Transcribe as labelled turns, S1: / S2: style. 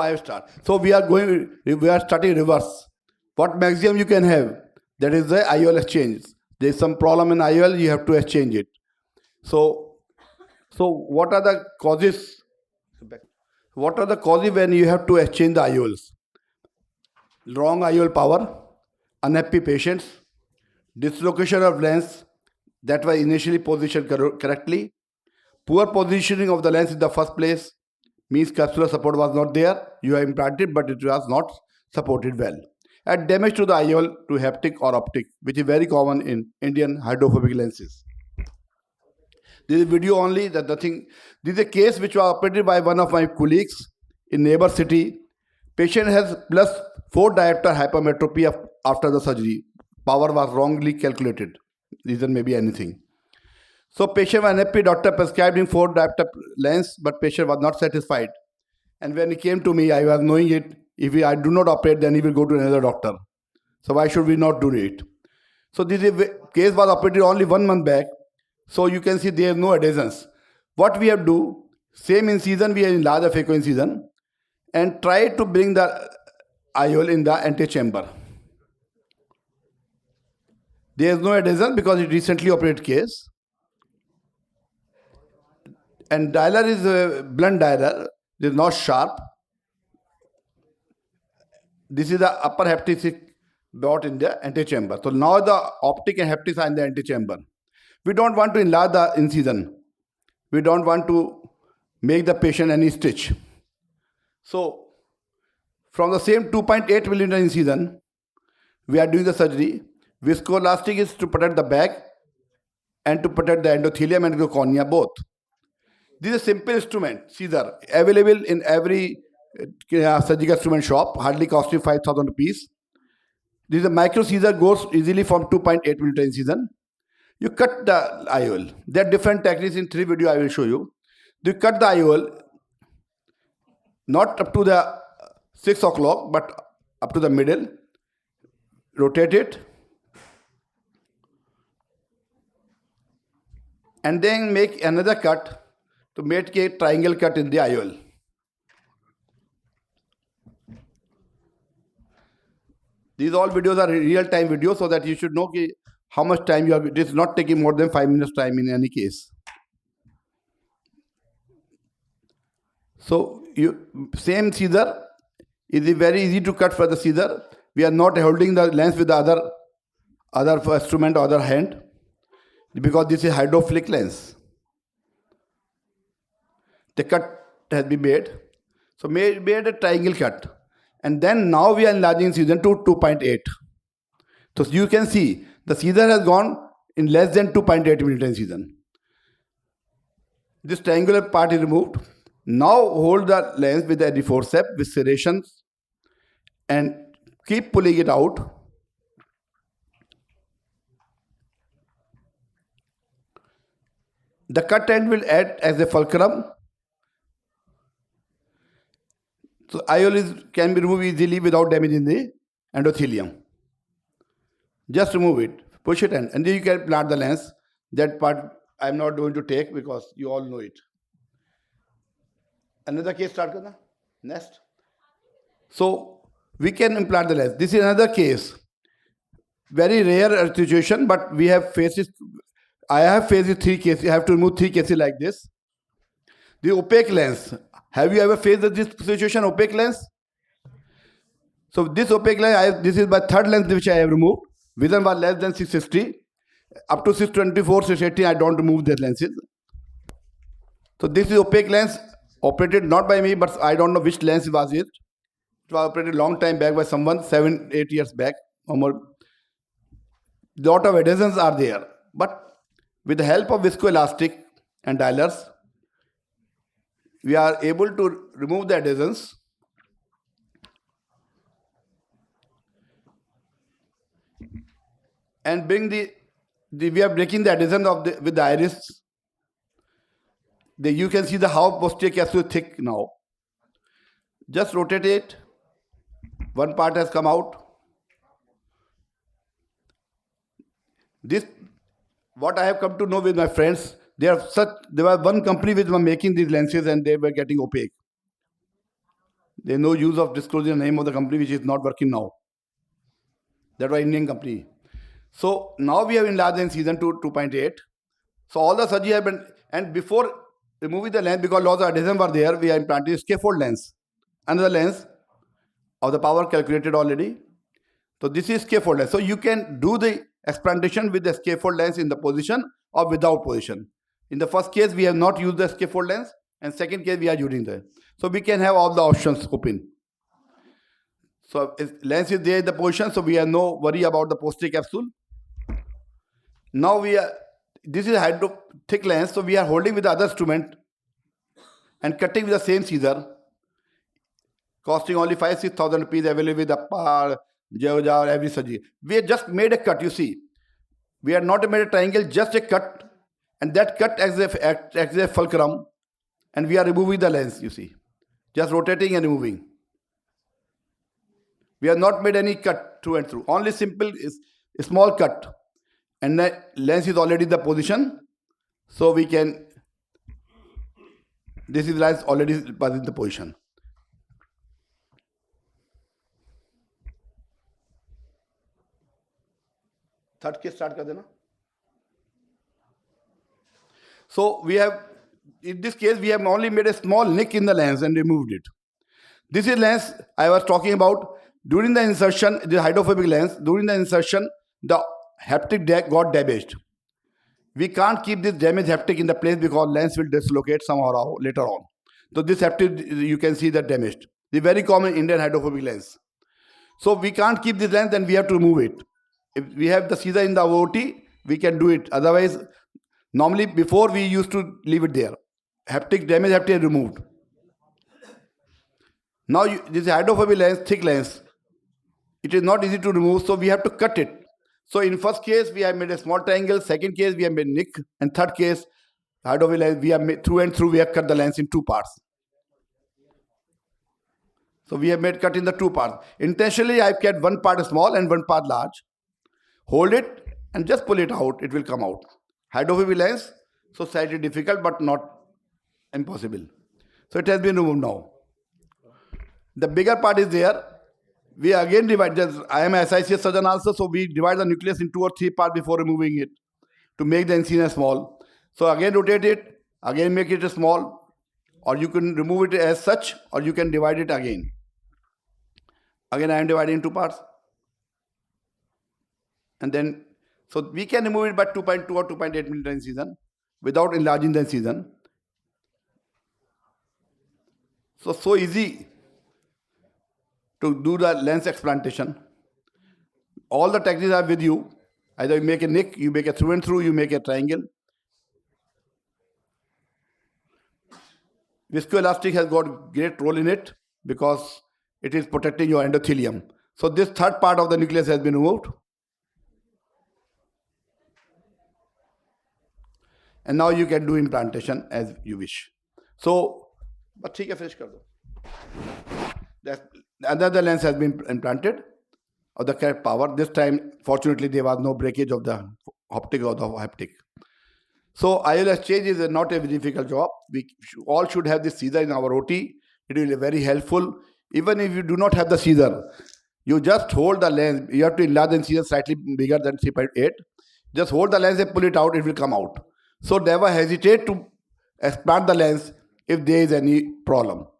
S1: 5 star. So we are starting reverse. What maximum you can have? That is the IOL exchange. There is some problem in IOL, you have to exchange it. So what are the causes? What are the causes when you have to exchange the IOLs? Wrong IOL power, unhappy patients, dislocation of lens that was initially positioned correctly, poor positioning of the lens in the first place, means capsular support was not there, you have implanted but it was not supported well, and damage to the IOL to haptic or optic, which is very common in Indian hydrophobic lenses. This is video only, that nothing. This is a case which was operated by one of my colleagues in neighbor city. Patient has +4 diopter hypermetropy after the surgery. Power was wrongly calculated. Reason may be anything. So patient was unhappy. Doctor prescribed him 4 diopter lens, but patient was not satisfied. And when he came to me, I was knowing it. If I do not operate, then he will go to another doctor. So why should we not do it? So this case was operated only 1 month back. So you can see there is no adhesions. What we have to do, same incision, we have enlarged the phaco incision and try to bring the IOL in the antechamber. There is no adhesion because it recently operated case. And dialer is a blunt dialer, it is not sharp. This is the upper haptic brought in the antechamber. So now the optic and haptics are in the antechamber. We don't want to enlarge the incision. We don't want to make the patient any stitch. So from the same 2.8 millimeter incision, we are doing the surgery. Viscoelastic is to protect the back and to protect the endothelium and the cornea both. This is a simple instrument, Caesar, available in every surgical instrument shop, hardly costing 5,000 rupees. This is a micro Caesar, goes easily from 2.8 millimeter incision. You cut the IOL. There are different techniques in 3 videos I will show you. You cut the IOL not up to the 6 o'clock but up to the middle. Rotate it. And then make another cut to make a triangle cut in the IOL. These all videos are real-time videos so that you should know how much time you have. It is not taking more than 5 minutes time in any case. So same Caesar is very easy to cut for the Caesar. We are not holding the lens with the other instrument or other hand because this is hydrophilic lens. The cut has been made. So made a triangle cut. And then now we are enlarging incision to 2.8. So you can see the Caesar has gone in less than 2.8 millimeter incision. This triangular part is removed. Now hold the lens with the forceps with serrations and keep pulling it out. The cut end will act as a fulcrum. So IOL can be removed easily without damaging the endothelium. Just remove it, push it, and then you can plant the lens. That part I am not going to take because you all know it. Another case start karna. Next. So we can implant the lens. This is another case. Very rare situation, but we have faced it. I have faced 3 cases. You have to remove 3 cases like this. The opaque lens. Have you ever faced this situation, opaque lens? So this opaque lens, this is my 3rd lens which I have removed. Vision was less than 660. Up to 624, 680, I don't remove the lenses. So this is opaque lens, operated not by me, but I don't know which lens was it. It was operated long time back by someone, 7-8 years back. Lot of adhesions are there. But with the help of viscoelastic and dialers, we are able to remove the adhesions. And bring we are breaking the adhesion with the iris. You can see how posterior capsule is thick now. Just rotate it. One part has come out. This, what I have come to know with my friends, there was one company which was making these lenses and they were getting opaque. There's no use of disclosing the name of the company which is not working now. That was Indian company. So now we have enlarged the incision to 2.8. So all the surgery have been, and before removing the lens, because lots of adhesion were there, we are implanting scaffold lens. Another lens of the power calculated already. So this is scaffold lens. So you can do the explantation with the scaffold lens in the position or without position. In the first case, we have not used the scaffold lens, and second case, we are using that. So we can have all the options open. So lens is there in the position, so we have no worry about the posterior capsule. Now this is hydro thick lens, so we are holding with the other instrument and cutting with the same scissor, costing only 5,000-6,000 rupees, available with the Geojar, every surgery. We have just made a cut, you see. We have not made a triangle, just a cut, and that cut acts as a fulcrum, and we are removing the lens, you see. Just rotating and removing. We have not made any cut through and through. Only simple a small cut. And the lens is already in the position. So we can, this is lens already in the position. Third case start kar dena. So we have, in this case, we have only made a small nick in the lens and removed it. This is lens I was talking about. During the insertion, the hydrophobic lens, during the insertion, the haptic deck got damaged. We can't keep this damaged haptic in the place because lens will dislocate somehow later on. So this haptic, you can see that damaged. The very common Indian hydrophobic lens. So we can't keep this lens, then we have to remove it. If we have the scissor in the OT, we can do it. Otherwise, normally before we used to leave it there. Haptic damage, haptic removed. Now this hydrophobic lens, thick lens, it is not easy to remove, so we have to cut it. So in first case, we have made a small triangle. Second case, we have made nick. And third case, hydrophobic lens, we have made through and through, we have cut the lens in two parts. So we have made cut in the two parts. Intentionally, I've kept one part small and one part large. Hold it and just pull it out. It will come out. Hydrophobic lens, so slightly difficult but not impossible. So it has been removed now. The bigger part is there. We again divide. I am a SICS surgeon also, so we divide the nucleus in 2 or 3 parts before removing it to make the incision small. So again rotate it, again make it small, or you can remove it as such, or you can divide it again. Again, I am dividing in 2 parts. And then, so we can remove it by 2.2 or 2.8 millimeter incision without enlarging the incision. So easy to do the lens explantation. All the techniques are with you. Either you make a nick, you make a through and through, you make a triangle. Viscoelastic has got great role in it because it is protecting your endothelium. So this third part of the nucleus has been removed. And now you can do implantation as you wish. So, but ठीक है, finish कर दो. Another lens has been implanted of the correct power. This time, fortunately, there was no breakage of the optic or the haptic. So IOL Exchange is not a difficult job. We all should have this scissor in our OT. It will be very helpful. Even if you do not have the scissor, you just hold the lens. You have to enlarge the incision slightly bigger than 3.8. Just hold the lens and pull it out. It will come out. So never hesitate to expand the lens if there is any problem.